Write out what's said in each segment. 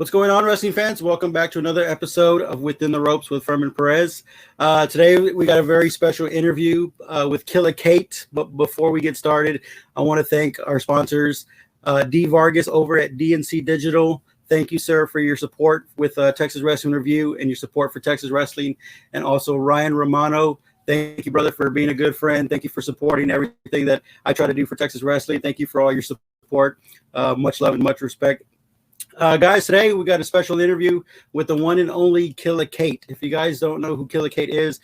What's going on, wrestling fans? Welcome back to another episode of Within the Ropes with Fermin Perez. Today, we got a very special interview with Killa Kate. But before we get started, I want to thank our sponsors, D. Vargas over at DNC Digital. Thank you, sir, for your support with Texas Wrestling Review and your support for Texas Wrestling. And also Ryan Romano. Thank you, brother, for being a good friend. Thank you for supporting everything that I try to do for Texas Wrestling. Thank you for all your support. Much love and much respect. Guys, today we got a special interview with the one and only Killa Kate. If you guys don't know who Killa Kate is,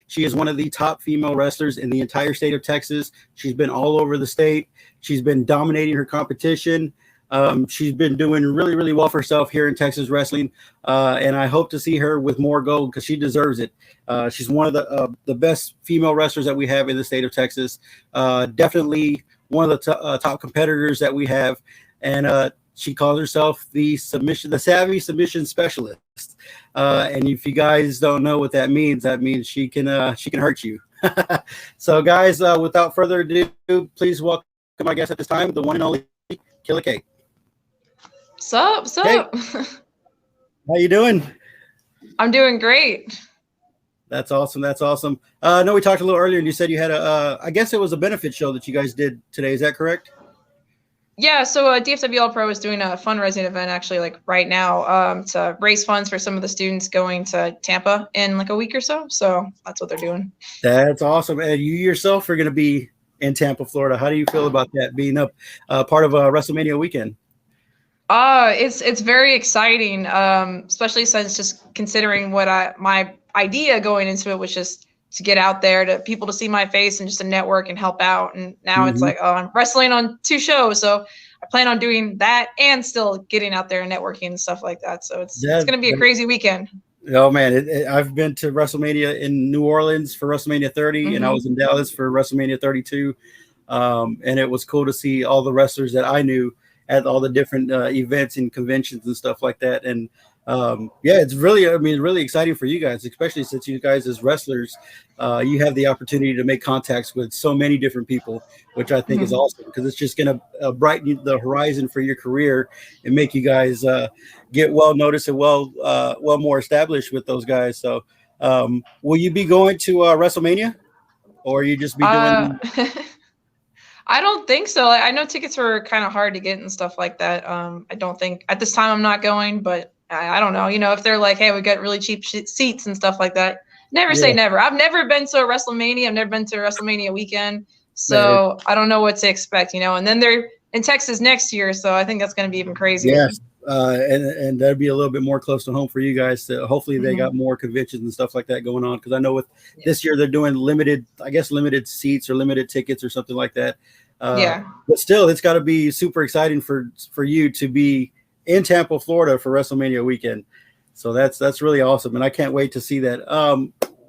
she is one of the top female wrestlers in the entire state of Texas. She's been all over the state. She's been dominating her competition. She's been doing really, really well for herself here in Texas wrestling, and I hope to see her with more gold because she deserves it. She's one of the best female wrestlers that we have in the state of Texas. Definitely one of the top competitors that we have, and she calls herself the savvy submission specialist. And if you guys don't know what that means she can hurt you. So, guys, without further ado, please welcome my guest at this time, the one and only Killa Kate. Sup? Hey. How you doing? I'm doing great. That's awesome. I know we talked a little earlier, and you said you had I guess it was a benefit show that you guys did today. Is that correct? Yeah, so DFWL Pro is doing a fundraising event actually like right now to raise funds for some of the students going to Tampa in like a week or so. So that's what they're doing. That's awesome. And you yourself are going to be in Tampa, Florida. How do you feel about that being up part of WrestleMania weekend? It's very exciting, especially since just considering what my idea going into it was just to get out there to people to see my face and just to network and help out. And now it's like, I'm wrestling on 2 shows. So I plan on doing that and still getting out there and networking and stuff like that. So it's going to be a crazy weekend. Oh man, I've been to WrestleMania in New Orleans for WrestleMania 30 and I was in Dallas for WrestleMania 32. And it was cool to see all the wrestlers that I knew at all the different events and conventions and stuff like that. And it's really exciting for you guys, especially since you guys as wrestlers, you have the opportunity to make contacts with so many different people, which I think is awesome because it's just going to brighten the horizon for your career and make you guys get well noticed and well more established with those guys. So will you be going to WrestleMania or you just be doing I don't think so. I know tickets were kind of hard to get and stuff like that. I don't think at this time I'm not going, but I don't know. If they're like, hey, we got really cheap seats and stuff like that. Never say never. I've never been to a WrestleMania. I've never been to a WrestleMania weekend. So I don't know what to expect, and then they're in Texas next year. So I think that's going to be even crazier. Yes. And that'd be a little bit more close to home for you guys. Hopefully they got more conventions and stuff like that going on. Because I know with this year they're doing limited seats or limited tickets or something like that. But still, it's got to be super exciting for you to be in Tampa, Florida for WrestleMania weekend. So that's really awesome. And I can't wait to see that.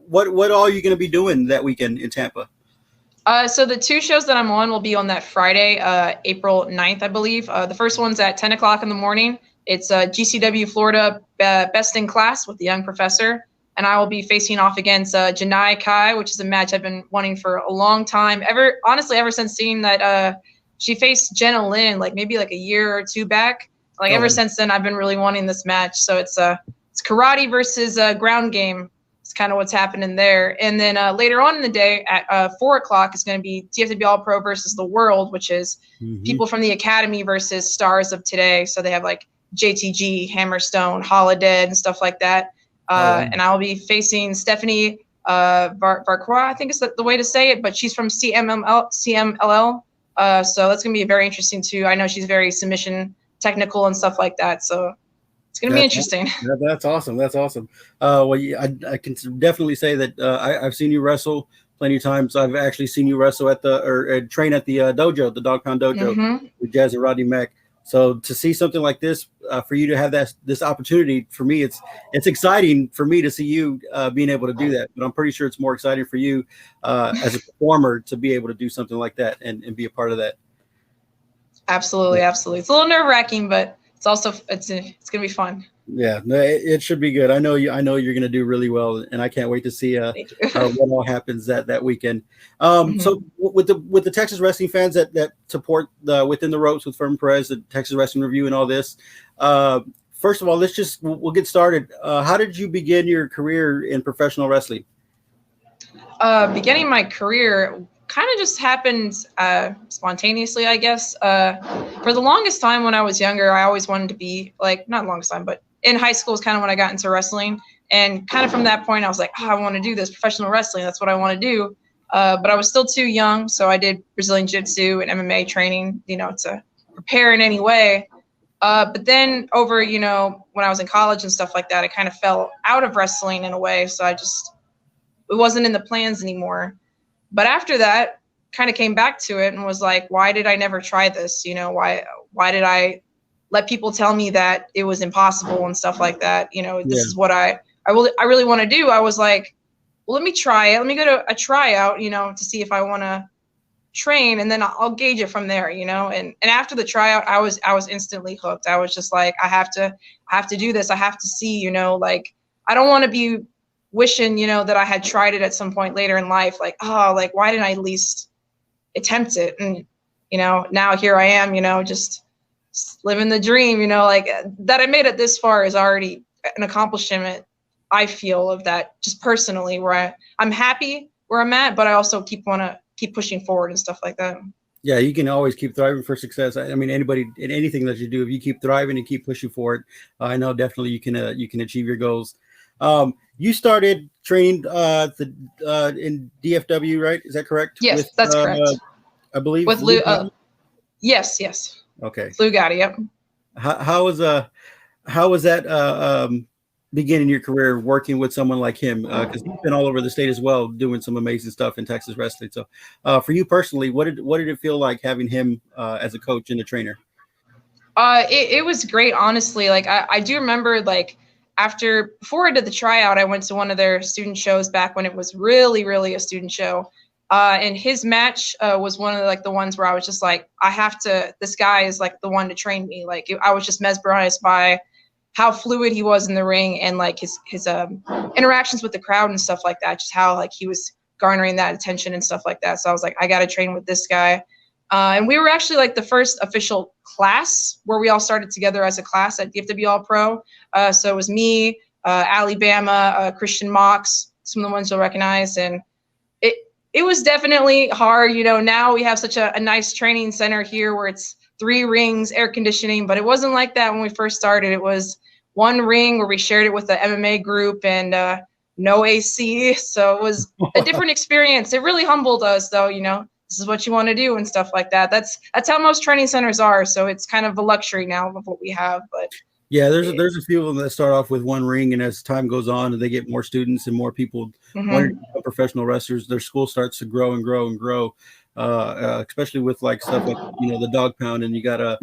What all are you going to be doing that weekend in Tampa? So the 2 shows that I'm on will be on that Friday, April 9th, I believe. The first one's at 10 o'clock in the morning. It's GCW Florida Best in Class with the Young Professor. And I will be facing off against Janai Kai, which is a match I've been wanting for a long time. Ever since seeing that she faced Jenna Lynn, like maybe like a year or 2 back. Like ever since then, I've been really wanting this match. So it's karate versus ground game. It's kind of what's happening there. And then later on in the day at 4 o'clock, it's going to be DFWL Pro versus the World, which is people from the Academy versus stars of today. So they have like JTG, Hammerstone, Holodead, and stuff like that. And I'll be facing Stephanie Varcroix, I think is the way to say it, but she's from CMLL. So that's going to be very interesting too. I know she's very submission technical and stuff like that. So it's going to be interesting. That's awesome. I can definitely say that I've seen you wrestle plenty of times. I've actually seen you wrestle at train at the dojo, the Dog Pound Dojo with Jazz and Rodney Mack. So to see something like this, for you to have this opportunity, for me, it's exciting for me to see you being able to do that. But I'm pretty sure it's more exciting for you as a performer to be able to do something like that and be a part of that. Absolutely. It's a little nerve-wracking, but it's also it's going to be fun. Yeah, no, it should be good. I know you're going to do really well, and I can't wait to see what all happens that weekend. So with the Texas wrestling fans that support the Within the Ropes with Fermin Perez, the Texas Wrestling Review, and all this, first of all, we'll get started. How did you begin your career in professional wrestling? Beginning my career kind of just happened spontaneously, I guess. For the longest time when I was younger, I always wanted to be like, not longest time, but in high school is kind of when I got into wrestling. And kind of from that point, I was like, I want to do this professional wrestling. That's what I want to do. But I was still too young. So I did Brazilian Jiu-Jitsu and MMA training, to prepare in any way. But then over, when I was in college and stuff like that, I kind of fell out of wrestling in a way. So it wasn't in the plans anymore. But after that, kind of came back to it and was like, why did I never try this? Why did I let people tell me that it was impossible and stuff like that? This is what I really want to do. I was like, well, let me try it. Let me go to a tryout, to see if I want to train, and then I'll gauge it from there, and after the tryout, I was instantly hooked. I was just like, I have to do this. I have to see, like, I don't want to be wishing, that I had tried it at some point later in life. Like, why didn't I at least attempt it? And, now here I am, just living the dream, like that I made it this far is already an accomplishment. I feel of that just personally, where I'm happy where I'm at, but I also want to keep pushing forward and stuff like that. Yeah, you can always keep thriving for success. I mean, anybody in anything that you do, if you keep thriving and keep pushing for it, I know definitely you can achieve your goals. You started training in DFW, right? Is that correct? Yes, that's correct. I believe with Lou. Yes. Okay. Lou Gotti. Yep. How was that beginning your career working with someone like him? Because he's been all over the state as well, doing some amazing stuff in Texas wrestling. So, for you personally, what did it feel like having him as a coach and a trainer? It was great, honestly. Like I do remember, like before I did the tryout, I went to one of their student shows back when it was really, really a student show. And his match was one of the ones where I was just like, this guy is like the one to train me. Like I was just mesmerized by how fluid he was in the ring, and like his interactions with the crowd and stuff like that, just how like he was garnering that attention and stuff like that. So I was like, I got to train with this guy. And we were actually like the first official class where we all started together as a class at DFW All Pro. So it was me, Alabama, Christian Mox, some of the ones you'll recognize. And it was definitely hard. Now we have such a nice training center here where it's 3 rings, air conditioning, but it wasn't like that when we first started. It was 1 ring where we shared it with the MMA group, and no AC. So it was a different experience. It really humbled us though, this is what you want to do and stuff like that. That's how most training centers are. So it's kind of a luxury now of what we have. But yeah, there's a few of them that start off with 1 ring, and as time goes on and they get more students and more people wanting to become professional wrestlers, their school starts to grow and grow and grow. Especially with like stuff like the Dog Pound, and you got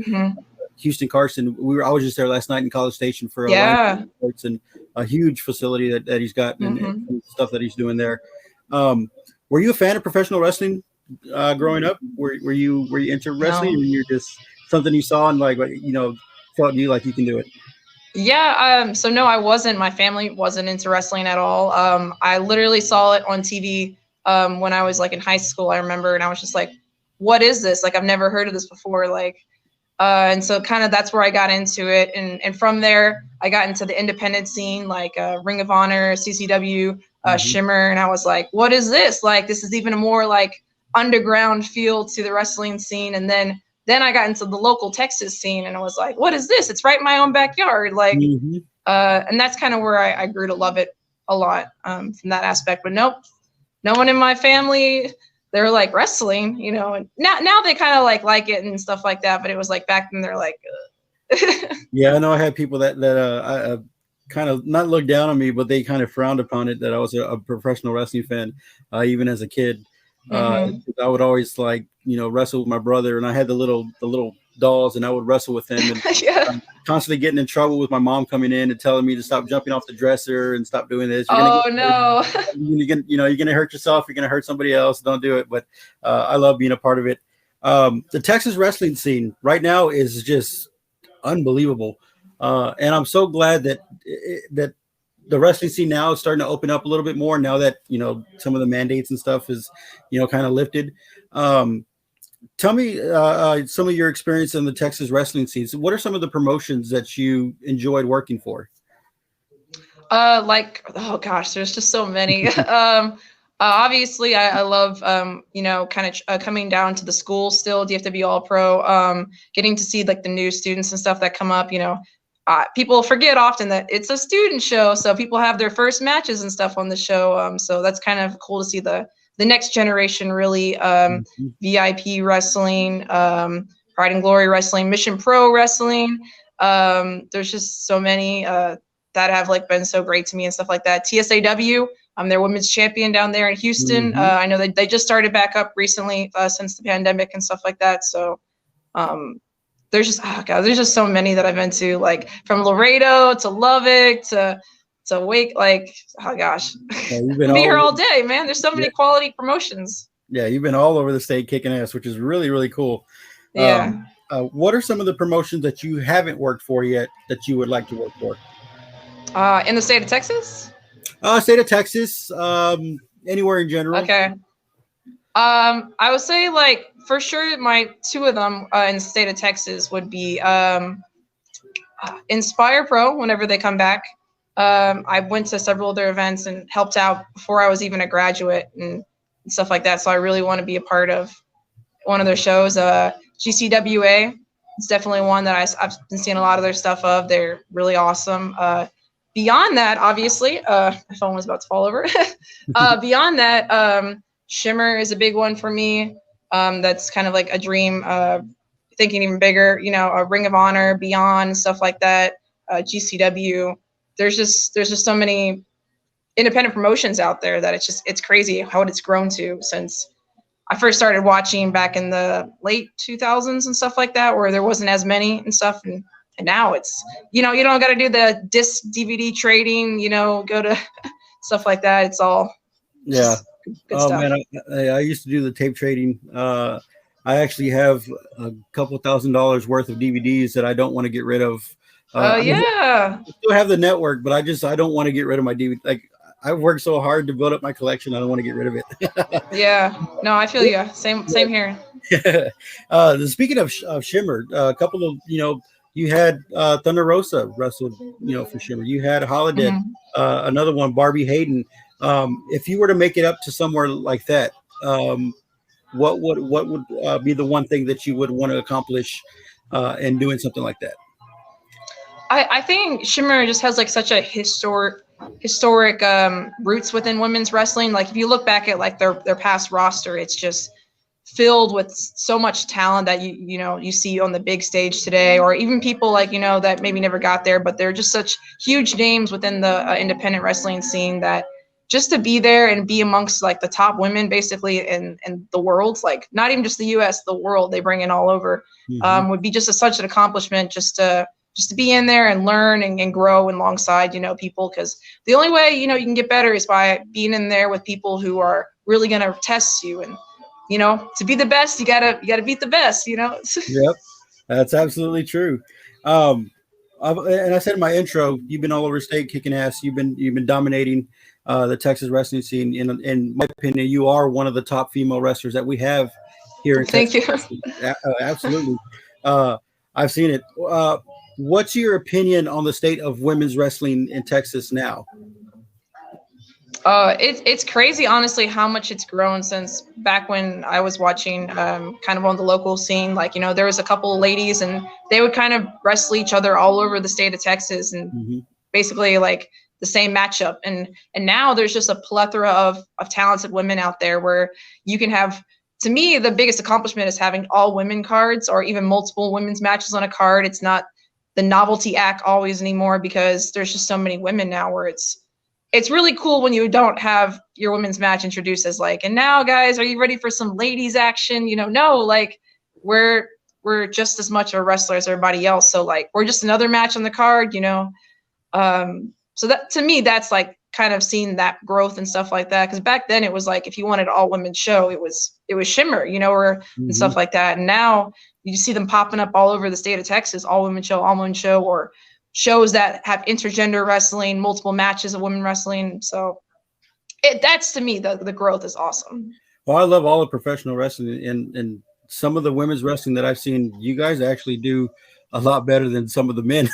Houston Carson. I was just there last night in College Station for a sports, and a huge facility that he's got and stuff that he's doing there. Were you a fan of professional wrestling growing up? Were you into wrestling, or you're just something you saw and felt you like you can do it? Yeah. So no, I wasn't. My family wasn't into wrestling at all. I literally saw it on TV when I was like in high school, I remember, and I was just like, what is this? Like, I've never heard of this before. Like, and so kind of that's where I got into it. And from there, I got into the independent scene, like Ring of Honor, CCW, Shimmer. And I was like, what is this? Like, this is even a more like underground feel to the wrestling scene. And then I got into the local Texas scene, and I was like, what is this? It's right in my own backyard. Like, and that's kind of where I grew to love it a lot from that aspect. But nope. No one in my family, they were like wrestling, and now they kind of like it and stuff like that. But it was like back then they're like, Yeah, I know I had people that I kind of not looked down on me, but they kind of frowned upon it that I was a professional wrestling fan, even as a kid. I would always wrestle with my brother, and I had the little dolls, and I would wrestle with them, and constantly getting in trouble with my mom coming in and telling me to stop jumping off the dresser and stop doing this. No. You're gonna hurt yourself. You're gonna hurt somebody else. Don't do it. But I love being a part of it. The Texas wrestling scene right now is just unbelievable, and I'm so glad that the wrestling scene now is starting to open up a little bit more now that some of the mandates and stuff is kind of lifted. Tell me some of your experience in the Texas wrestling scene. So what are some of the promotions that you enjoyed working for? Like, oh gosh, there's just so many. Obviously, I love, kind of coming down to the school still, DFW All Pro, getting to see like the new students and stuff that come up. People forget often that it's a student show, so people have their first matches and stuff on the show. So that's kind of cool to see the next generation really, VIP wrestling, Pride and Glory wrestling, Mission Pro wrestling. There's just so many that have like been so great to me and stuff like that. TSAW, I'm their women's champion down there in Houston. I know they just started back up recently since the pandemic and stuff like that. So there's just there's just so many that I've been to, like from Laredo to Lubbock to Wake. Like, oh gosh, Yeah, you've been I'll be here all day, man. There's so many quality promotions. Yeah, you've been all over the state kicking ass, which is really, really cool. Yeah. What are some of the promotions that you haven't worked for yet that you would like to work for? In the state of Texas? State of Texas, anywhere in general. Okay. I would say, like, for sure, my two of them in the state of Texas would be Inspire Pro whenever they come back. I went to several of their events and helped out before I was even a graduate and stuff like that. So I really want to be a part of one of their shows. GCWA is definitely one that I've been seeing a lot of their stuff of. They're really awesome. Beyond that, obviously, my phone was about to fall over. Beyond that, Shimmer is a big one for me. That's kind of like a dream, thinking even bigger, a Ring of Honor, Beyond, stuff like that, GCW. There's just so many independent promotions out there that it's crazy how it's grown to since I first started watching back in the late 2000s and stuff like that, where there wasn't as many and stuff. And now it's, you don't got to do the disc DVD trading, go to stuff like that. It's all good stuff. Man, I used to do the tape trading. I actually have a couple $1,000s worth of DVDs that I don't want to get rid of. I still have the network, but I don't want to get rid of my DVD. Like, I've worked so hard to build up my collection. I don't want to get rid of it. Yeah, no, I feel you. Same here. Speaking of Shimmer, a couple of, you had Thunder Rosa wrestled, for Shimmer. You had Holiday, another one, Barbie Hayden. If you were to make it up to somewhere like that, what would be the one thing that you would want to accomplish in doing something like that? I think Shimmer just has like such a historic roots within women's wrestling. Like if you look back at like their past roster, it's just filled with so much talent that you see on the big stage today, or even people like that maybe never got there, but they're just such huge names within the independent wrestling scene that just to be there and be amongst like the top women basically in the world, like not even just the US, the world, they bring in all over, would be just such an accomplishment just to be in there and learn and grow alongside, people, because the only way, you can get better is by being in there with people who are really going to test you. And, to be the best, you gotta beat the best, Yep. That's absolutely true. And I said in my intro, you've been all over state kicking ass. You've been dominating the Texas wrestling scene. In my opinion, you are one of the top female wrestlers that we have here in Texas. Thank you. Absolutely. I've seen it. What's your opinion on the state of women's wrestling in Texas now? It's crazy, honestly, how much it's grown since back when I was watching kind of on the local scene. Like, there was a couple of ladies and they would kind of wrestle each other all over the state of Texas and basically like the same matchup. And now there's just a plethora of talented women out there where you can have, to me, the biggest accomplishment is having all women cards or even multiple women's matches on a card. It's not the novelty act always anymore because there's just so many women now where it's really cool when you don't have your women's match introduced as like, and now guys, are you ready for some ladies action? No, like we're just as much of a wrestler as everybody else. So like, we're just another match on the card, so that, to me, that's like kind of seeing that growth and stuff like that. Cause back then it was like, if you wanted an all women's show, it was Shimmer, or and stuff like that. And now you see them popping up all over the state of Texas, all women show, or shows that have intergender wrestling, multiple matches of women wrestling. So that's, to me, the growth is awesome. Well, I love all the professional wrestling, and some of the women's wrestling that I've seen, you guys actually do a lot better than some of the men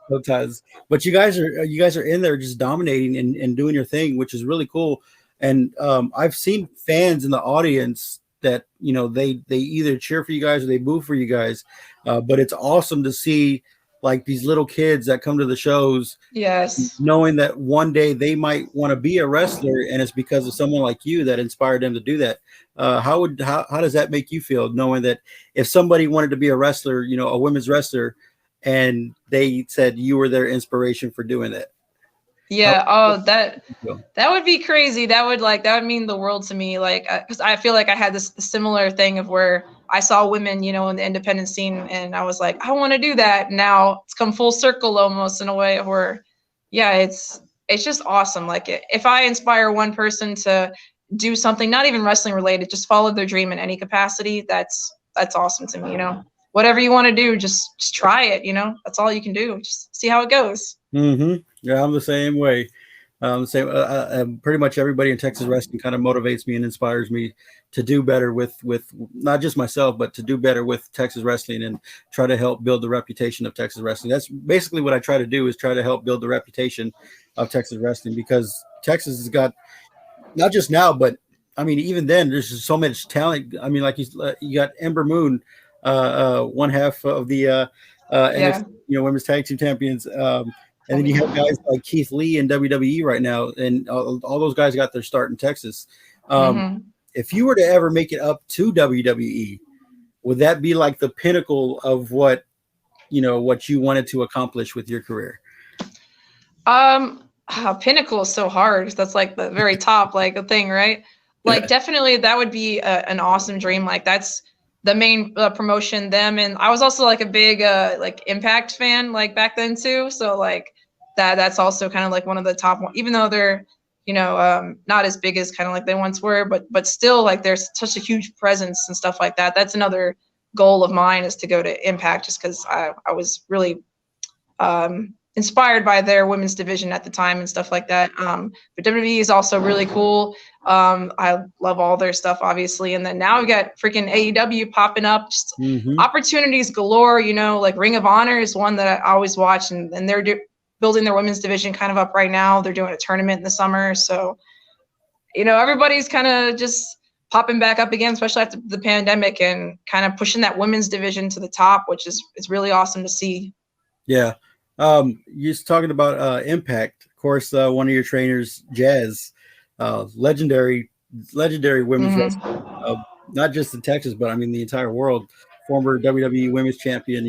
sometimes. But you guys are in there just dominating and doing your thing, which is really cool. And I've seen fans in the audience that they either cheer for you guys or they boo for you guys. But it's awesome to see like these little kids that come to the shows Yes. knowing that one day they might want to be a wrestler, and it's because of someone like you that inspired them to do that. How does that make you feel, knowing that if somebody wanted to be a wrestler, a women's wrestler, and they said you were their inspiration for doing that? Yeah. How Oh, that would be crazy. That would mean the world to me. Like, because I feel like I had this similar thing of where I saw women, in the independent scene, and I was like, I want to do that. Now it's come full circle almost in a way where, yeah, it's just awesome. Like, if I inspire one person to do something, not even wrestling related, just follow their dream in any capacity, that's awesome to me. Whatever you want to do, just try it. That's all you can do. Just see how it goes. Mm-hmm. Yeah, I'm the same way. Same. Pretty much everybody in Texas wrestling kind of motivates me and inspires me to do better with not just myself, but to do better with Texas wrestling and try to help build the reputation of Texas wrestling. That's basically what I try to do, is try to help build the reputation of Texas wrestling, because Texas has got, not just now, but I mean, even then, there's just so much talent. I mean, like you got Ember Moon, one half of the Yeah. NXT, women's tag team champions. And then you have guys like Keith Lee in WWE right now, and all those guys got their start in Texas. If you were to ever make it up to WWE, would that be like the pinnacle of what you wanted to accomplish with your career? Pinnacle is so hard, 'cause that's like the very top, like a thing, right? Like, definitely that would be an awesome dream. Like, that's the main promotion. Them, and I was also like a big like Impact fan, like back then too. So like that's also kind of like one of the top one, even though they're not as big as kind of like they once were, but still, like, there's such a huge presence and stuff like that. That's another goal of mine, is to go to Impact, just because I was really inspired by their women's division at the time and stuff like that. But WWE is also really cool. I love all their stuff, obviously. And then now we've got freaking AEW popping up, just opportunities galore. Like Ring of Honor is one that I always watch, and they're building their women's division kind of up right now. They're doing a tournament in the summer. So, everybody's kind of just popping back up again, especially after the pandemic, and kind of pushing that women's division to the top, which is really awesome to see. Yeah. You're talking about Impact. Of course, one of your trainers, Jazz, legendary women's wrestler, not just in Texas, but I mean the entire world. Former WWE Women's Champion.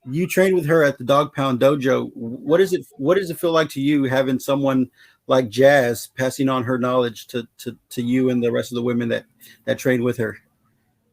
You trained with her at the Dog Pound Dojo. What does it feel like to you, having someone like Jazz passing on her knowledge to you and the rest of the women that trained with her?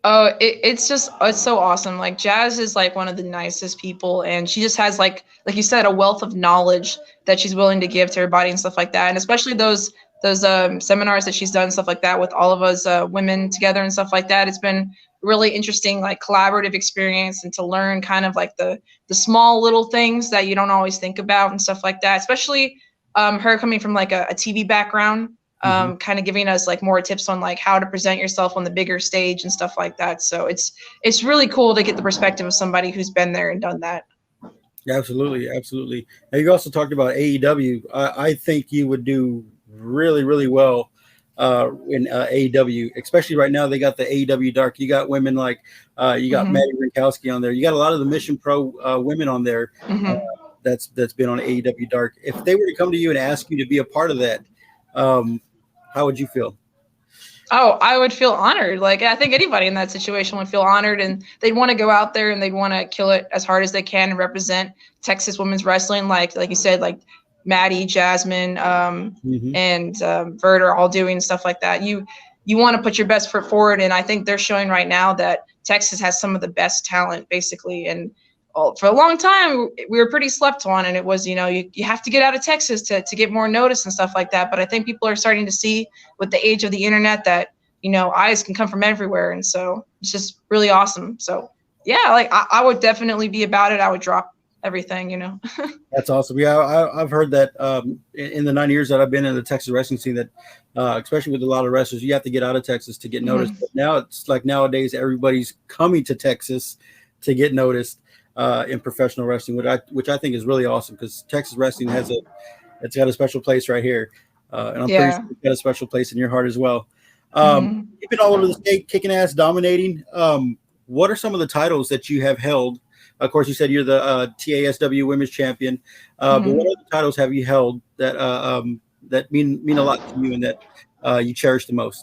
Oh, it's so awesome. Like, Jazz is like one of the nicest people, and she just has like you said, a wealth of knowledge that she's willing to give to everybody and stuff like that. And especially those seminars that she's done, stuff like that, with all of us women together and stuff like that. It's been really interesting, like collaborative experience, and to learn kind of like the small little things that you don't always think about and stuff like that. Especially her coming from like a TV background. Kind of giving us like more tips on like how to present yourself on the bigger stage and stuff like that. So it's really cool to get the perspective of somebody who's been there and done that. Absolutely. Now, you also talked about AEW. I think you would do really, really well in AEW, especially right now. They got the AEW Dark. You got women like you got Maddie Rinkowski on there. You got a lot of the Mission Pro women on there. That's been on AEW Dark. If they were to come to you and ask you to be a part of that, how would you feel? Oh, I would feel honored. Like, I think anybody in that situation would feel honored, and they'd want to go out there and they'd want to kill it as hard as they can and represent Texas women's wrestling. Like you said, like Maddie, Jasmine, and Vert are all doing stuff like that. You want to put your best foot forward, and I think they're showing right now that Texas has some of the best talent, basically. And for a long time, we were pretty slept on, and it was, you have to get out of Texas to get more notice and stuff like that. But I think people are starting to see, with the age of the internet, that, eyes can come from everywhere. And so it's just really awesome. So yeah, like I would definitely be about it. I would drop everything, That's awesome. Yeah, I've heard that in the 9 years that I've been in the Texas wrestling scene, that especially with a lot of wrestlers, you have to get out of Texas to get noticed. But now it's like nowadays everybody's coming to Texas to get noticed in professional wrestling, which I think is really awesome, because Texas wrestling it's got a special place right here, and I'm pretty sure it's got a special place in your heart as well. You've been all over the state, kicking ass, dominating. What are some of the titles that you have held? Of course, you said you're the TASW Women's Champion, but what other titles have you held that that mean a lot to you and that you cherish the most?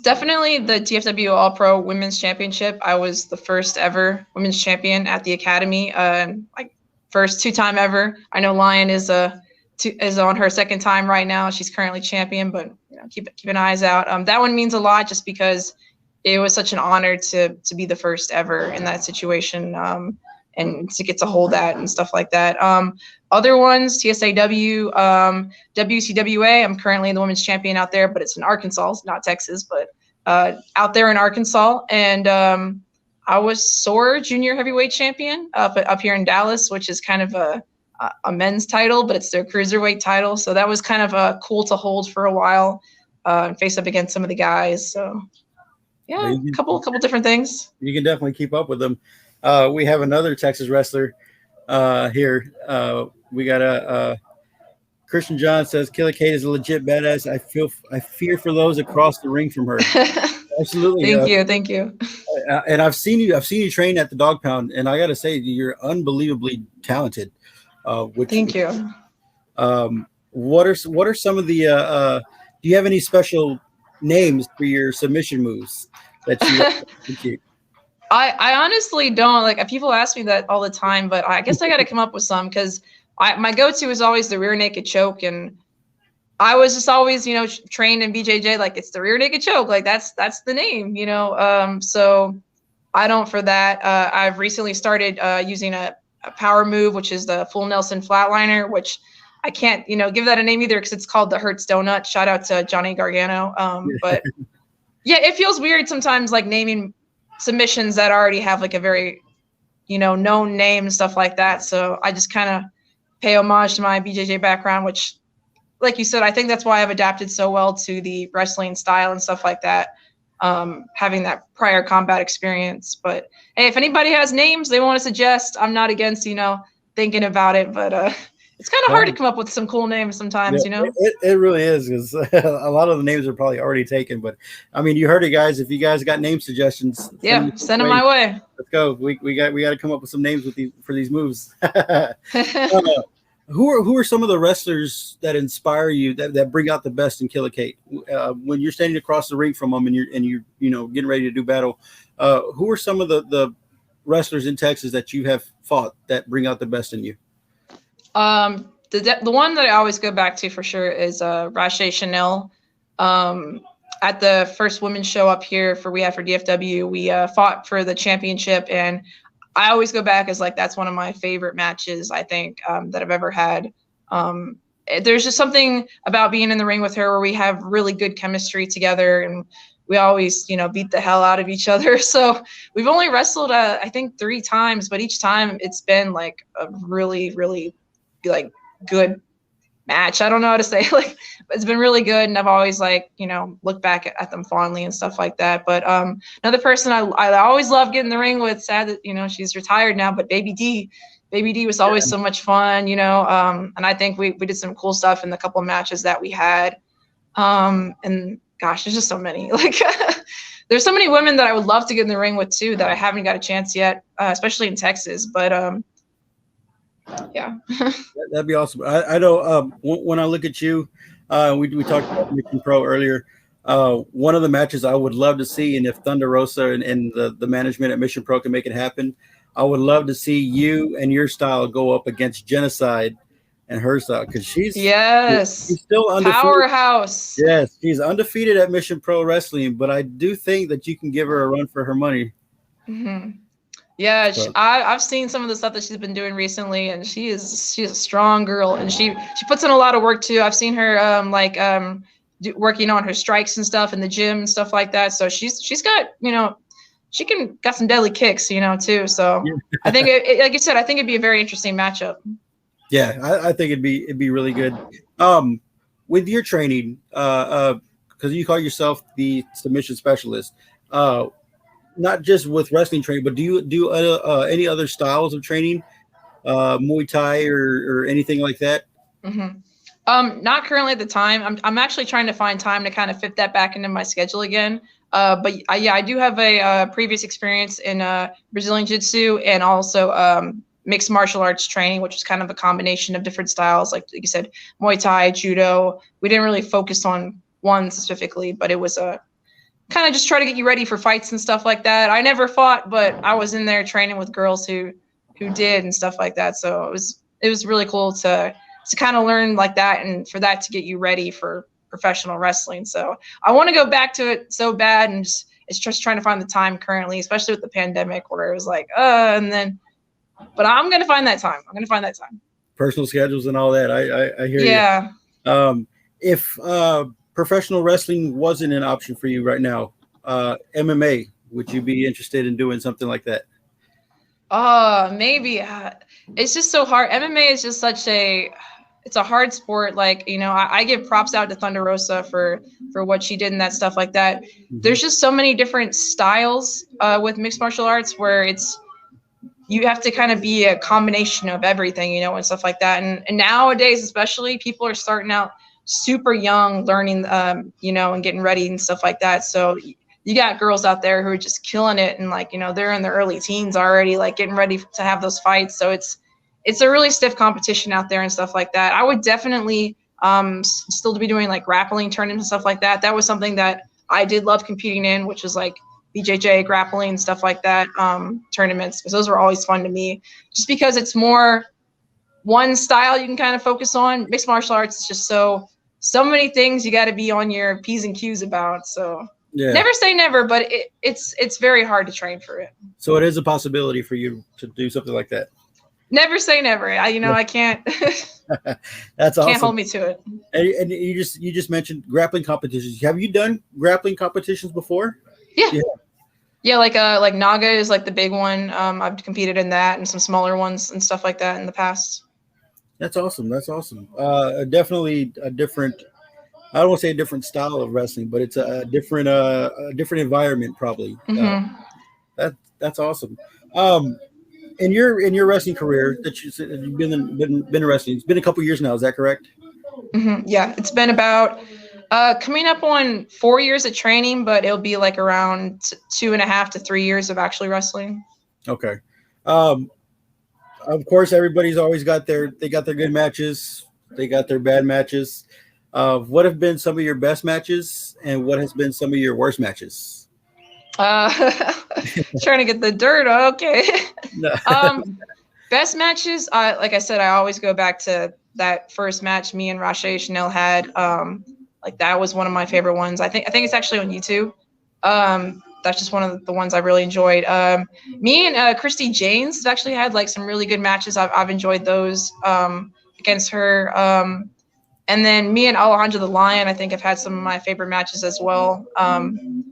Definitely the TFW All Pro Women's Championship. I was the first ever women's champion at the academy, like first two-time ever. I know Lion is on her second time right now. She's currently champion, but keep an eyes out. That one means a lot just because it was such an honor to be the first ever in that situation, and to get to hold that and stuff like that. Other ones, TSAW, WCWA. I'm currently the women's champion out there, but it's in Arkansas, it's not Texas, but out there in Arkansas. And I was SOAR Junior Heavyweight Champion up here in Dallas, which is kind of a men's title, but it's their cruiserweight title. So that was kind of cool to hold for a while, and face up against some of the guys. So yeah, a couple different things. You can definitely keep up with them. We have another Texas wrestler here. We got a Christian John says Killa Kate is a legit badass. I fear for those across the ring from her. Absolutely. Thank you. And I've seen you train at the Dog Pound, and I got to say you're unbelievably talented. Thank you. What are some of the? Do you have any special names for your submission moves that you keep? I honestly don't. Like, people ask me that all the time, but I guess I got to come up with some, because my go-to is always the rear naked choke, and I was just always, trained in BJJ, like it's the rear naked choke, like that's the name, So I don't for that. I've recently started using a power move, which is the full Nelson flatliner, which I can't, give that a name either, because it's called the Hertz Donut. Shout out to Johnny Gargano. But yeah, it feels weird sometimes, like naming submissions that already have like a very, known name and stuff like that. So I just kind of pay homage to my BJJ background, which, like you said, I think that's why I've adapted so well to the wrestling style and stuff like that, having that prior combat experience. But hey, if anybody has names they want to suggest, I'm not against, thinking about it. But it's kind of hard to come up with some cool names sometimes, It really is, because a lot of the names are probably already taken. But I mean, you heard it, guys. If you guys got name suggestions, send them my way. Let's go. We got to come up with some names for these moves. Who are some of the wrestlers that inspire you, that bring out the best in Killa Kate? When you're standing across the ring from them and you're getting ready to do battle, who are some of the wrestlers in Texas that you have fought that bring out the best in you? The one that I always go back to for sure is Rache Chanel. At the first women's show up here we had for DFW, we fought for the championship, and I always go back as like that's one of my favorite matches, I think, that I've ever had. There's just something about being in the ring with her where we have really good chemistry together, and we always, beat the hell out of each other. So we've only wrestled, I think 3 times, but each time it's been like a really, really like good match. I don't know how to say, like, it's been really good, and I've always looked back at them fondly and stuff like that. But another person I always love getting in the ring with, sad that she's retired now, but Baby D was always so much fun, and I think we did some cool stuff in the couple of matches that we had. And gosh, there's just so many, like there's so many women that I would love to get in the ring with too that I haven't got a chance yet, especially in Texas. But yeah. That'd be awesome. I know when I look at you, we talked about Mission Pro earlier. One of the matches I would love to see, and if Thunder Rosa and the management at Mission Pro can make it happen, I would love to see you and your style go up against Genocide and her style, because she's still undefeated. Powerhouse. Yes, she's undefeated at Mission Pro Wrestling, but I do think that you can give her a run for her money. Mm-hmm. Yeah, I've seen some of the stuff that she's been doing recently, and she's a strong girl, and she puts in a lot of work too. I've seen her working on her strikes and stuff in the gym and stuff like that. So she's got she got some deadly kicks, too. So I think like you said, I think it'd be a very interesting matchup. Yeah, I think it'd be really good. With your training, because you call yourself the submission specialist, not just with wrestling training, but do you do any other styles of training, Muay Thai or anything like that? Mm-hmm. Not currently at the time. I'm actually trying to find time to kind of fit that back into my schedule again. But I do have a previous experience in Brazilian Jiu-Jitsu and also mixed martial arts training, which is kind of a combination of different styles, like you said, Muay Thai, Judo. We didn't really focus on one specifically, but it was a kind of just try to get you ready for fights and stuff like that. I never fought, but I was in there training with girls who did and stuff like that. So it was really cool to kind of learn like that and for that to get you ready for professional wrestling. So I want to go back to it so bad, and it's just trying to find the time currently, especially with the pandemic where it was like, but I'm going to find that time. Personal schedules and all that. I hear you. Yeah. If professional wrestling wasn't an option for you right now, MMA, would you be interested in doing something like that? Maybe. It's just so hard. MMA is just it's a hard sport. Like, I give props out to Thunder Rosa for what she did and that stuff like that. Mm-hmm. There's just so many different styles with mixed martial arts where you have to kind of be a combination of everything, and stuff like that. And nowadays, especially, people are starting out super young, learning, and getting ready and stuff like that. So you got girls out there who are just killing it. And they're in their early teens already, like getting ready to have those fights. So it's a really stiff competition out there and stuff like that. I would definitely still be doing like grappling tournaments and stuff like that. That was something that I did love competing in, which was like BJJ, grappling, stuff like that, tournaments, because those were always fun to me, just because it's more one style you can kind of focus on. Mixed martial arts is just so many things you got to be on your P's and Q's about. So never say never, but it's very hard to train for it. So it is a possibility for you to do something like that. Never say never. I can't. That's awesome. Can't hold me to it. And you just mentioned grappling competitions. Have you done grappling competitions before? Yeah, like Naga is like the big one. I've competed in that and some smaller ones and stuff like that in the past. That's awesome. Definitely a different. I don't want to say a different style of wrestling, but it's a different environment probably. Mm-hmm. That's awesome. In your wrestling career that you've been wrestling, it's been a couple years now. Is that correct? Mm-hmm. Yeah, it's been about coming up on 4 years of training, but it'll be like around 2.5 to 3 years of actually wrestling. Okay. Of course, everybody's always got their good matches. They got their bad matches. What have been some of your best matches, and what has been some of your worst matches? Trying to get the dirt. Okay. No. Best matches. Like I said, I always go back to that first match me and Rashay Chanel had. Like that was one of my favorite ones. I think it's actually on YouTube. That's just one of the ones I really enjoyed. Me and Christy Janes have actually had like some really good matches. I've enjoyed those against her. And then me and Alejandro the Lion, I think, have had some of my favorite matches as well. And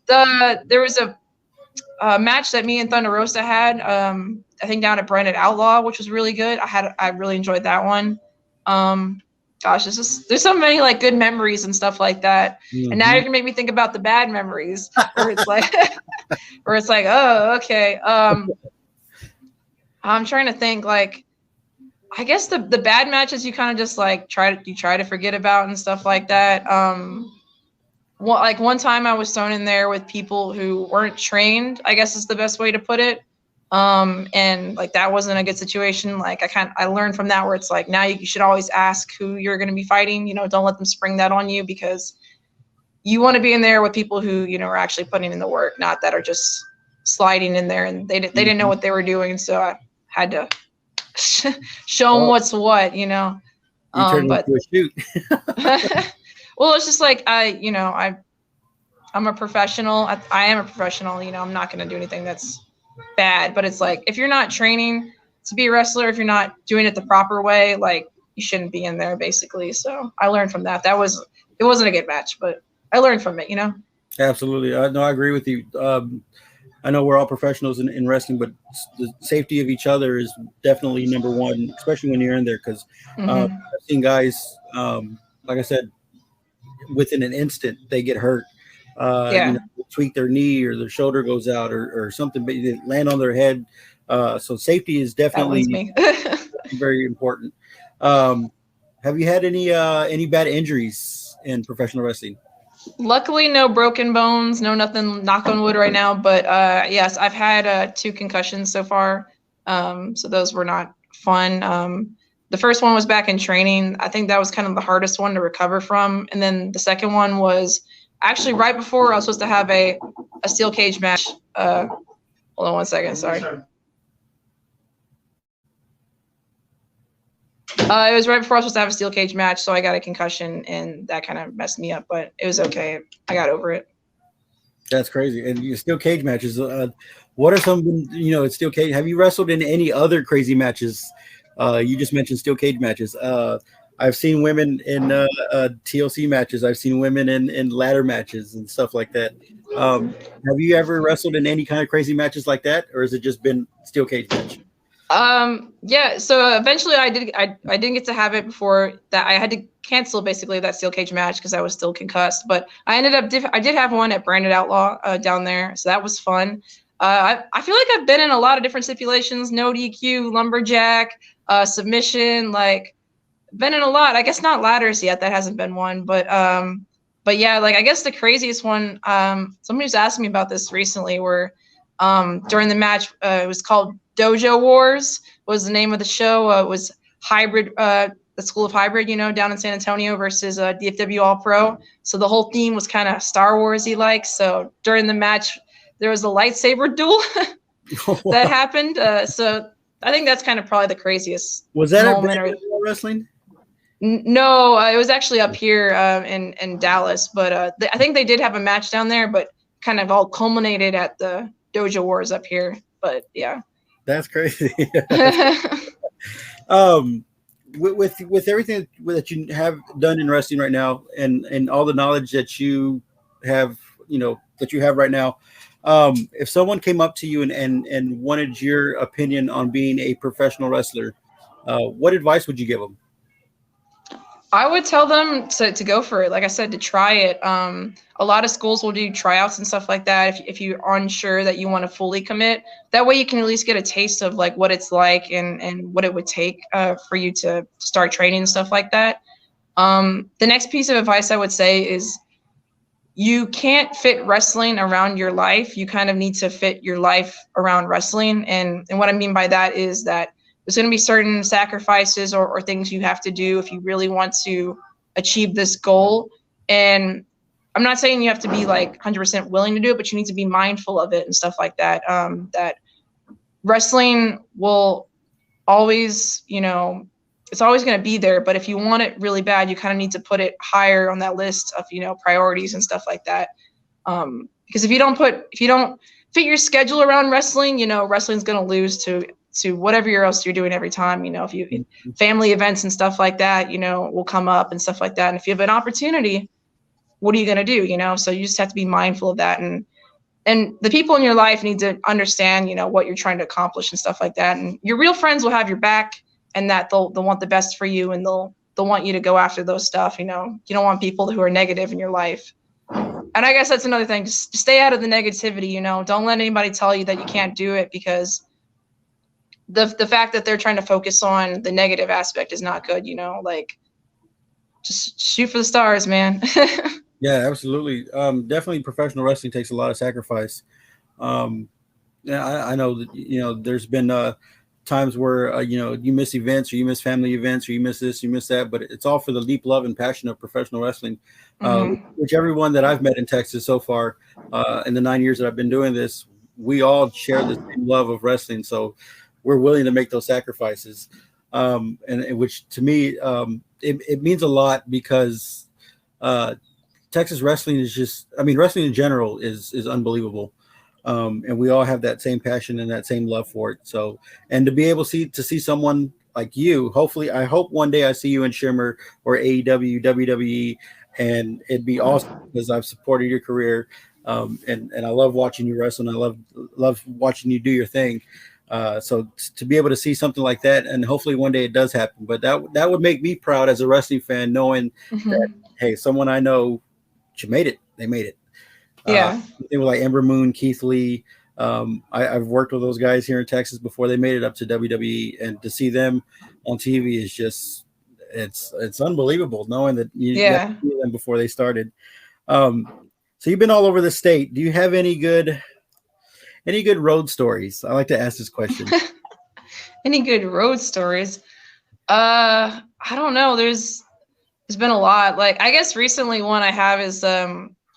there was a match that me and Thunder Rosa had, I think down at Branded Outlaw, which was really good. I really enjoyed that one. Gosh, there's so many like good memories and stuff like that. Mm-hmm. And now you're gonna make me think about the bad memories where it's like, oh, okay. I'm trying to think, like, I guess the bad matches you kind of just like try to forget about and stuff like that. One time I was thrown in there with people who weren't trained, I guess is the best way to put it. And like that wasn't a good situation. Like I learned from that where it's like now you should always ask who you're going to be fighting. Don't let them spring that on you, because you want to be in there with people who are actually putting in the work, not that are just sliding in there and they didn't know what they were doing. So I had to show them what's what. You turned into a shoot. Well, it's just like I'm a professional. I am a professional. I'm not going to do anything that's bad, but it's like if you're not training to be a wrestler, if you're not doing it the proper way, like you shouldn't be in there basically. So I learned from that. It wasn't a good match, but I learned from it. Absolutely. No, I agree with you. I know we're all professionals in wrestling, but the safety of each other is definitely number one, especially when you're in there. Because Hmm. I've seen guys, like I said, within an instant they get hurt. Yeah, Tweak their knee or their shoulder goes out or something, but they land on their head. So safety is that one's definitely me. very important. Um, have you had any bad injuries in professional wrestling? Luckily, no broken bones, no nothing. Knock on wood right now. But yes, I've had two concussions so far. So those were not fun. The first one was back in training. I think that was kind of the hardest one to recover from. And then the second one was actually right before I was supposed to have a steel cage match. Hold on one second. Sorry. It was right before I was supposed to have a steel cage match, so I got a concussion, and that kind of messed me up. But it was okay. I got over it. That's crazy. And your steel cage matches. What are some? It's steel cage. Have you wrestled in any other crazy matches? You just mentioned steel cage matches. I've seen women in TLC matches. I've seen women in ladder matches and stuff like that. Have you ever wrestled in any kind of crazy matches like that, or has it just been steel cage match? Yeah, so eventually I didn't get to have it before that. I had to cancel basically that steel cage match because I was still concussed, but I ended up I did have one at Branded Outlaw down there, so that was fun. I feel like I've been in a lot of different stipulations: no DQ, lumberjack, submission, like been in a lot. I guess not ladders yet, that hasn't been one, but yeah, like I guess the craziest one, somebody was asking me about this recently where during the match, it was called Dojo Wars was the name of the show. It was hybrid, the School of Hybrid, down in San Antonio versus DFW All Pro. So the whole theme was kind of Star Wars-y like. So during the match, there was a lightsaber duel that happened. So I think that's kind of probably the craziest Was that at moment. Branded Wrestling? No, it was actually up here in Dallas, but I think they did have a match down there, but kind of all culminated at the Dojo Wars up here. But yeah. That's crazy. With everything that you have done in wrestling right now, and all the knowledge that you have, that you have right now, if someone came up to you and wanted your opinion on being a professional wrestler, what advice would you give them? I would tell them to go for it. Like I said, to try it. A lot of schools will do tryouts and stuff like that. If you're unsure that you want to fully commit, that way you can at least get a taste of like what it's like and what it would take for you to start training and stuff like that. The next piece of advice I would say is you can't fit wrestling around your life. You kind of need to fit your life around wrestling. And what I mean by that is that there's going to be certain sacrifices or things you have to do if you really want to achieve this goal. And I'm not saying you have to be like 100% willing to do it, but you need to be mindful of it and stuff like that. That wrestling will always, it's always going to be there. But if you want it really bad, you kind of need to put it higher on that list of, priorities and stuff like that. Because if you don't fit your schedule around wrestling, wrestling's going to lose to whatever else you're doing every time. If you family events and stuff like that, will come up and stuff like that. And if you have an opportunity, what are you going to do? So you just have to be mindful of that. And the people in your life need to understand, what you're trying to accomplish and stuff like that. And your real friends will have your back and that they'll want the best for you and they'll want you to go after those stuff. You don't want people who are negative in your life. And I guess that's another thing. Just stay out of the negativity, don't let anybody tell you that you can't do it because the fact that they're trying to focus on the negative aspect is not good, like just shoot for the stars, man. Yeah, absolutely. Definitely professional wrestling takes a lot of sacrifice. Yeah, I know that, there's been times where, you miss events or you miss family events or you miss this, you miss that, but it's all for the deep love and passion of professional wrestling, which everyone that I've met in Texas so far in the 9 years that I've been doing this, we all share the same love of wrestling. So we're willing to make those sacrifices. And which to me, it means a lot because Texas wrestling is just, wrestling in general is unbelievable. And we all have that same passion and that same love for it. So, and to be able to see someone like you, hopefully, I hope one day I see you in Shimmer or AEW, WWE, and it'd be awesome because I've supported your career, and I love watching you wrestle, and I love watching you do your thing. So to be able to see something like that, and hopefully one day it does happen, but that would make me proud as a wrestling fan, knowing that hey, someone I know, you made it. They made it. Yeah. They were like Ember Moon, Keith Lee. I've worked with those guys here in Texas before they made it up to WWE, and to see them on TV is just it's unbelievable knowing that you got to see them before they started. So you've been all over the state. Do you have any good road stories? I like to ask this question. Any good road stories? I don't know. There's been a lot. Like, I guess recently one I have is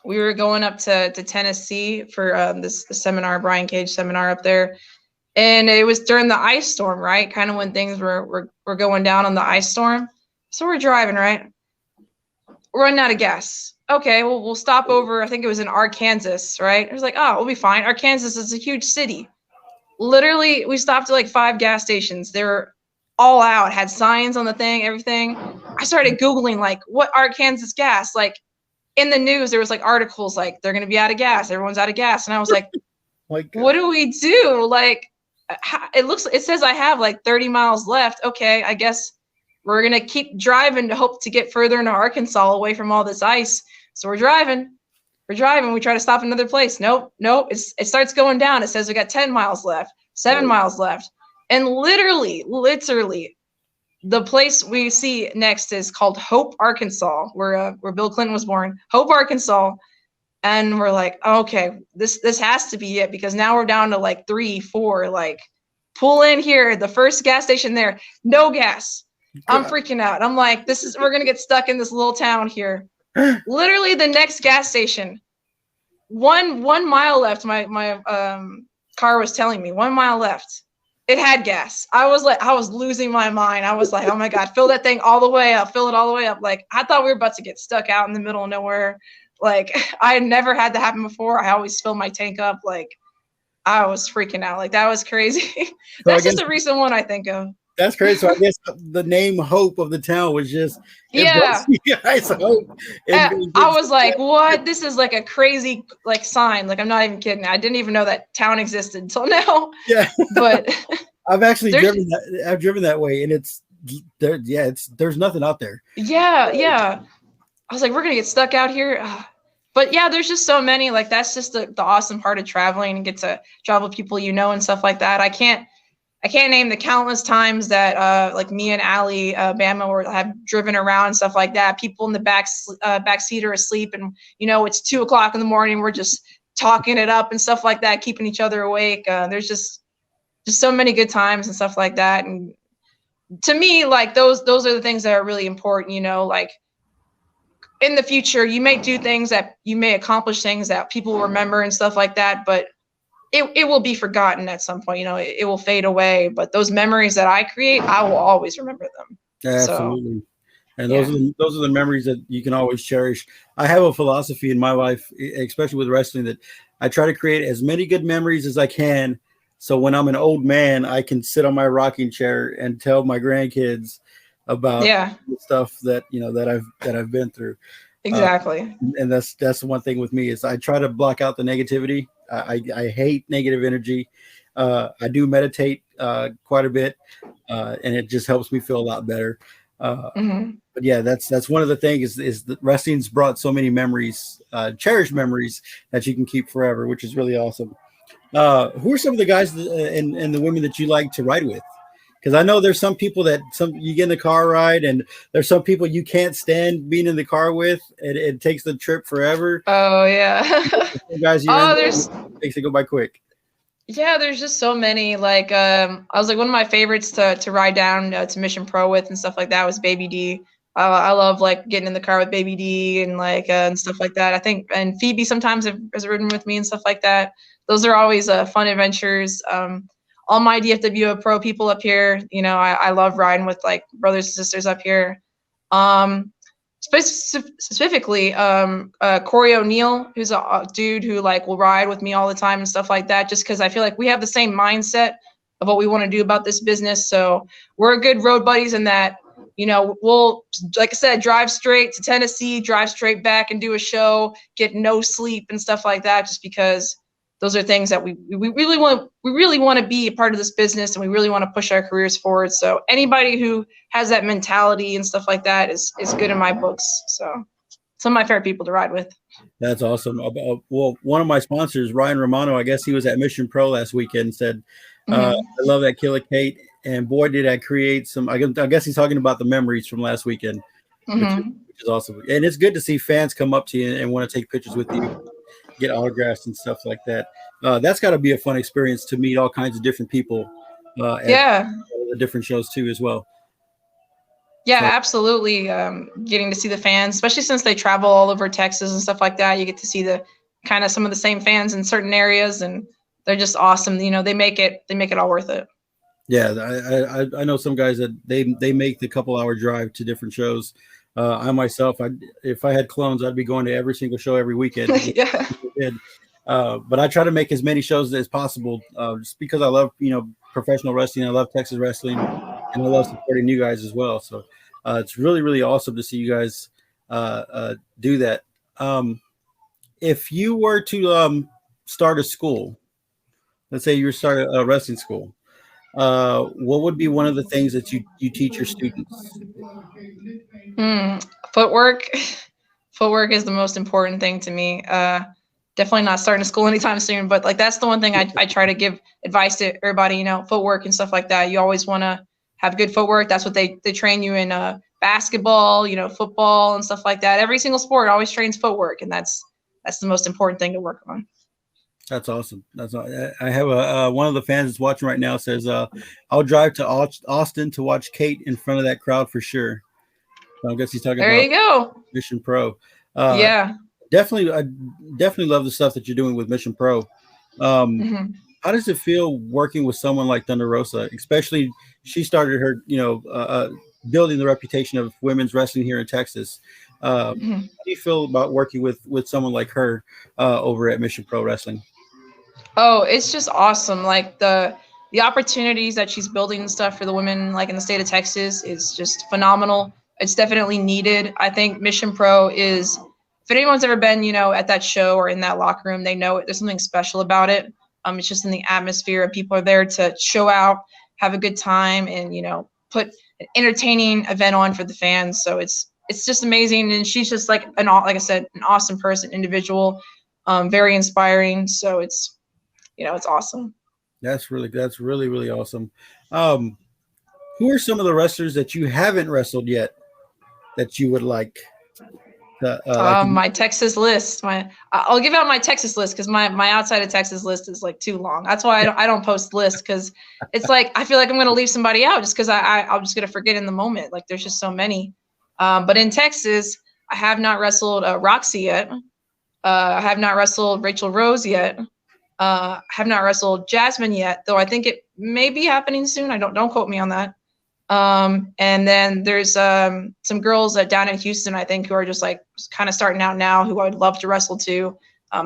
we were going up to Tennessee for this seminar, Brian Cage seminar up there, and it was during the ice storm, right? Kind of when things were going down on the ice storm. So we're driving, right? We're running out of gas. Okay, well, we'll stop over. I think it was in Arkansas, right? It was like, oh, we'll be fine. Arkansas is a huge city. Literally, we stopped at like 5 gas stations. They were all out, had signs on the thing, everything. I started Googling, like, what Arkansas gas? Like, in the news, there was like articles like, they're going to be out of gas. Everyone's out of gas. And I was like, what do we do? Like, it says I have like 30 miles left. Okay, I guess we're going to keep driving to hope to get further into Arkansas away from all this ice. So we're driving. We try to stop another place. Nope. It starts going down. It says we got 10 miles left, 7 miles left. And literally, the place we see next is called Hope, Arkansas, where Bill Clinton was born. Hope, Arkansas. And we're like, okay, this has to be it, because now we're down to like 3, 4, like, pull in here. The first gas station there, no gas. I'm freaking out. I'm like, we're going to get stuck in this little town here. Literally the next gas station, one mile left. My car was telling me 1 mile left. It had gas. I was losing my mind. I was like, oh my God, fill that thing all the way up. Fill it all the way up. Like, I thought we were about to get stuck out in the middle of nowhere. Like, I had never had that happen before. I always fill my tank up. Like, I was freaking out. Like, that was crazy. That's just a recent one I think of. That's crazy. So I guess the name Hope of the town was just you guys hope. I was like, what? This is like a crazy like sign. Like, I'm not even kidding. I didn't even know that town existed until now. Yeah. But I've actually driven that. I've driven that way, and it's there. Yeah, there's nothing out there. Yeah. I was like, we're gonna get stuck out here. But yeah, there's just so many. Like, that's just the awesome part of traveling, and get to travel with people and stuff like that. I can't name the countless times that like me and Allie Bama have driven around and stuff like that. People in the back seat are asleep, and it's 2 o'clock in the morning. We're just talking it up and stuff like that, keeping each other awake. There's just so many good times and stuff like that. And to me, like, those are the things that are really important. Like, in the future, you may do things that you may accomplish things that people will remember and stuff like that, but it will be forgotten at some point. It will fade away. But those memories that I create, I will always remember them. Absolutely. And those are the memories that you can always cherish. I have a philosophy in my life, especially with wrestling, that I try to create as many good memories as I can. So when I'm an old man, I can sit on my rocking chair and tell my grandkids about the stuff that I've been through. Exactly. And that's the one thing with me is I try to block out the negativity. I hate negative energy. I do meditate quite a bit, and it just helps me feel a lot better. But yeah, that's one of the things is that wrestling's brought so many memories, cherished memories that you can keep forever, which is really awesome. Who are some of the guys and the women that you like to ride with? Because I know there's some people that you get in the car ride, and there's some people you can't stand being in the car with. It takes the trip forever. Oh yeah. Guys, makes it go by quick. Yeah, there's just so many. Like, I was like, one of my favorites to ride down to Mission Pro with and stuff like that was Baby D. I love like getting in the car with Baby D and like and stuff like that. I think, and Phoebe sometimes has ridden with me and stuff like that. Those are always fun adventures. All my DFW Pro people up here, I love riding with like brothers and sisters up here. Specifically, Corey O'Neill, who's a dude who like will ride with me all the time and stuff like that, just because I feel like we have the same mindset of what we want to do about this business. So we're good road buddies in that, we'll, like I said, drive straight to Tennessee, drive straight back and do a show, get no sleep and stuff like that, just because those are things that we really want to be a part of this business, and we really want to push our careers forward. So anybody who has that mentality and stuff like that is good in my books. So some of my favorite people to ride with. That's awesome. Well, one of my sponsors, Ryan Romano, I guess he was at Mission Pro last weekend, said, I love that Killa Kate. And boy, did I create some, I guess he's talking about the memories from last weekend, which is awesome. And it's good to see fans come up to you and want to take pictures with you, get autographs and stuff like that. That's got to be a fun experience to meet all kinds of different people at the different shows too as well. Yeah, absolutely. Getting to see the fans, especially since they travel all over Texas and stuff like that, you get to see the kind of some of the same fans in certain areas, and they're just awesome. They make it all worth it. Yeah, I know some guys that they make the couple-hour drive to different shows. I myself, if I had clones, I'd be going to every single show every weekend. Yeah. But I try to make as many shows as possible, just because I love professional wrestling. I love Texas wrestling, and I love supporting you guys as well. So it's really, really awesome to see you guys do that. If you were to start a school, let's say you start a wrestling school, what would be one of the things that you teach your students? Footwork. Footwork is the most important thing to me. Definitely not starting a school anytime soon, but like that's the one thing I try to give advice to everybody, footwork and stuff like that. You always want to have good footwork. That's what they train you in basketball, football and stuff like that. Every single sport always trains footwork, and that's the most important thing to work on. That's awesome. I have one of the fans that's watching right now says, I'll drive to Austin to watch Kate in front of that crowd for sure. So I guess he's talking about you go. Mission Pro. Yeah. Definitely. I definitely love the stuff that you're doing with Mission Pro. How does it feel working with someone like Thunder Rosa? Especially she started her, building the reputation of women's wrestling here in Texas. How do you feel about working with someone like her over at Mission Pro Wrestling? Oh, it's just awesome. Like the opportunities that she's building and stuff for the women, like in the state of Texas, is just phenomenal. It's definitely needed. I think Mission Pro is, if anyone's ever been, at that show or in that locker room, they know it. There's something special about it. It's just in the atmosphere, and people are there to show out, have a good time, and put an entertaining event on for the fans. So it's just amazing, and she's just like I said, an awesome person, individual, very inspiring. So it's awesome. That's really, really awesome. Who are some of the wrestlers that you haven't wrestled yet that you would like? My Texas list. I'll give out my Texas list because my outside of Texas list is like too long. That's why I don't post lists, because it's like I feel like I'm gonna leave somebody out just because I'm just gonna forget in the moment. Like there's just so many. But in Texas, I have not wrestled Roxy yet. I have not wrestled Rachel Rose yet. Have not wrestled Jasmine yet, though I think it may be happening soon. I don't quote me on that. And then there's some girls down in Houston, I think, who are just like kind of starting out now, who I would love to wrestle to.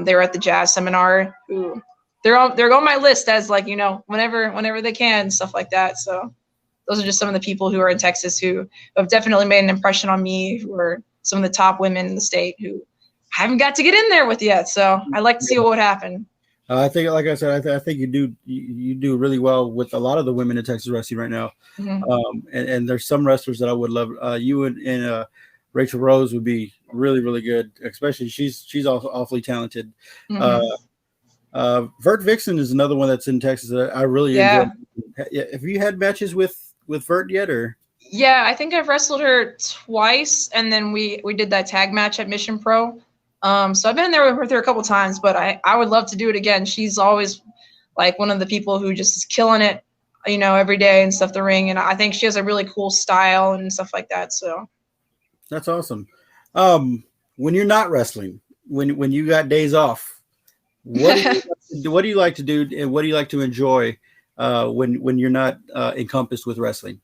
They were at the jazz seminar. Who they're on my list as like whenever they can, stuff like that. So those are just some of the people who are in Texas who have definitely made an impression on me, who are some of the top women in the state who I haven't got to get in there with yet. So I'd like to see what would happen. I think, like I said, I think you do really well with a lot of the women in Texas wrestling right now. And there's some wrestlers that I would love. You and Rachel Rose would be really, really good, especially she's also awfully talented. Vert Vixen is another one that's in Texas that I really enjoy. Have you had matches with Vert yet, or? Yeah, I think I've wrestled her twice, and then we did that tag match at Mission Pro. So I've been there with her a couple times, but I would love to do it again. She's always like one of the people who just is killing it, every day and stuff, the ring. And I think she has a really cool style and stuff like that. So that's awesome. When you're not wrestling, when you got days off, what do you like to do, and what do you like to enjoy when you're not encompassed with wrestling?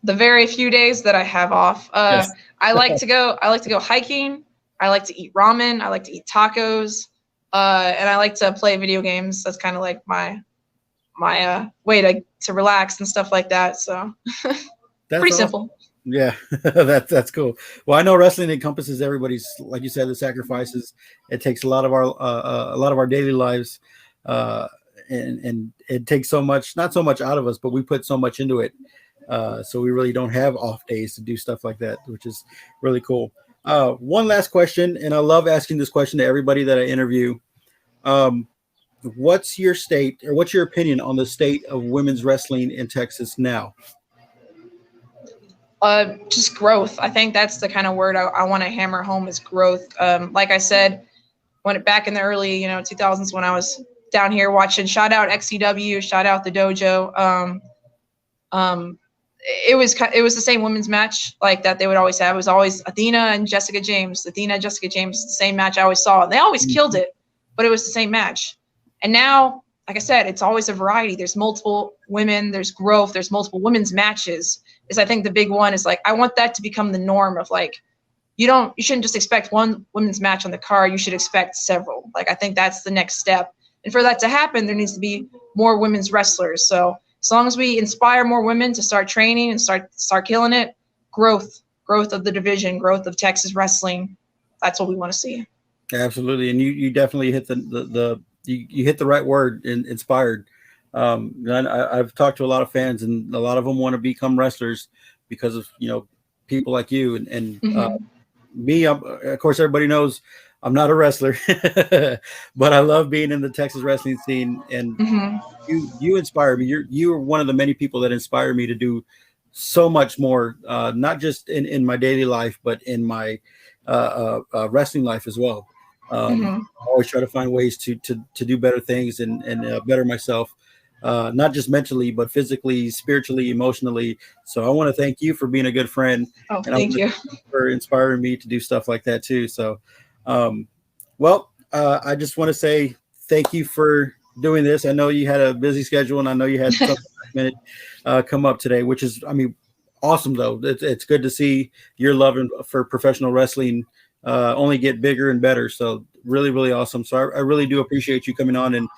The very few days that I have off, yes. I like to go hiking. I like to eat ramen. I like to eat tacos, and I like to play video games. That's kind of like my way to relax and stuff like that. So that's pretty simple. Yeah, that's cool. Well, I know wrestling encompasses everybody's, like you said, the sacrifices. It takes a lot of our daily lives, uh, and it takes so much, not so much out of us, but we put so much into it. So we really don't have off days to do stuff like that, which is really cool. One last question, and I love asking this question to everybody that I interview. Um, what's your state, or what's your opinion on the state of women's wrestling in Texas now? Just growth. I think that's the kind of word I want to hammer home is growth. Like I said, back in the early 2000s when I was down here watching, shout out XCW, shout out the dojo. It was the same women's match like that they would always have. It was always Athena and Jessica James. Athena, Jessica James, the same match I always saw. And they always killed it, but it was the same match. And now, like I said, it's always a variety. There's multiple women, there's growth, there's multiple women's matches. Is I think the big one is like I want that to become the norm of like you shouldn't just expect one women's match on the card. You should expect several. Like I think that's the next step. And for that to happen, there needs to be more women's wrestlers. So as long as we inspire more women to start training and start killing it, growth of the division, growth of Texas wrestling, that's what we want to see. Absolutely, and you definitely hit you hit the right word, inspired. I've talked to a lot of fans, and a lot of them want to become wrestlers because of people like you and me. Of course, everybody knows I'm not a wrestler, but I love being in the Texas wrestling scene, and you inspire me. You're one of the many people that inspire me to do so much more, not just in my daily life, but in my wrestling life as well. I always try to find ways to do better things and better myself, not just mentally, but physically, spiritually, emotionally. So I want to thank you for being a good friend. Oh, and thank you for inspiring me to do stuff like that too. So, I just want to say thank you for doing this. I know you had a busy schedule, and I know you had some minute come up today, which is, awesome though. It's good to see your love for professional wrestling only get bigger and better. So really, really awesome. So I really do appreciate you coming on and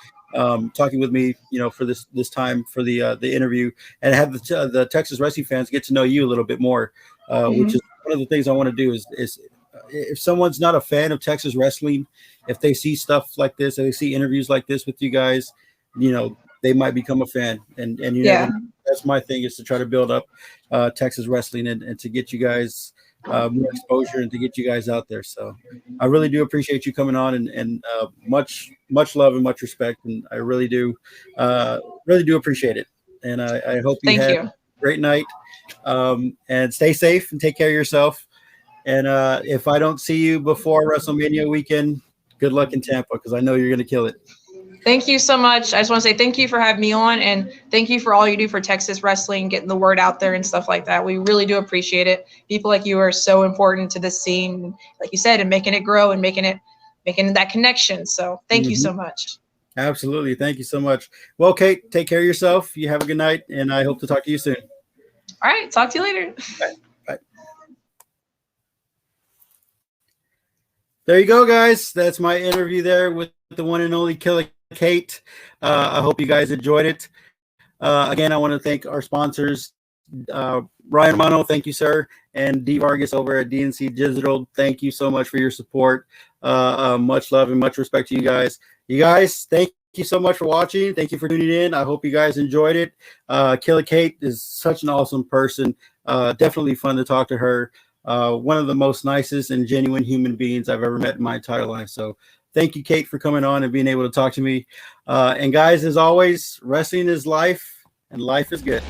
talking with me, for this time for the interview, and have the Texas wrestling fans get to know you a little bit more, which is one of the things I want to do is if someone's not a fan of Texas wrestling, if they see stuff like this, if they see interviews like this with you guys, they might become a fan. And that's my thing, is to try to build up Texas wrestling and to get you guys more exposure and to get you guys out there. So I really do appreciate you coming on, and much love and much respect. And I really do appreciate it. And I hope you have a great night, and stay safe and take care of yourself. And if I don't see you before WrestleMania weekend, good luck in Tampa, because I know you're going to kill it. Thank you so much. I just want to say thank you for having me on, and thank you for all you do for Texas wrestling, getting the word out there and stuff like that. We really do appreciate it. People like you are so important to this scene, like you said, and making it grow and making that connection. So thank you so much. Absolutely. Thank you so much. Well, Kate, take care of yourself. You have a good night, and I hope to talk to you soon. All right. Talk to you later. Bye. Bye. There you go, guys. That's my interview there with the one and only Killa Kate. I hope you guys enjoyed it. Again, I want to thank our sponsors, Ryan Romano, thank you, sir, and D Vargas over at DNC Digital. Thank you so much for your support. Much love and much respect to you guys. You guys, thank you so much for watching. Thank you for tuning in. I hope you guys enjoyed it. Killa Kate is such an awesome person. Definitely fun to talk to her. One of the most nicest and genuine human beings I've ever met in my entire life. So thank you, Kate, for coming on and being able to talk to me. And guys, as always, wrestling is life, and life is good.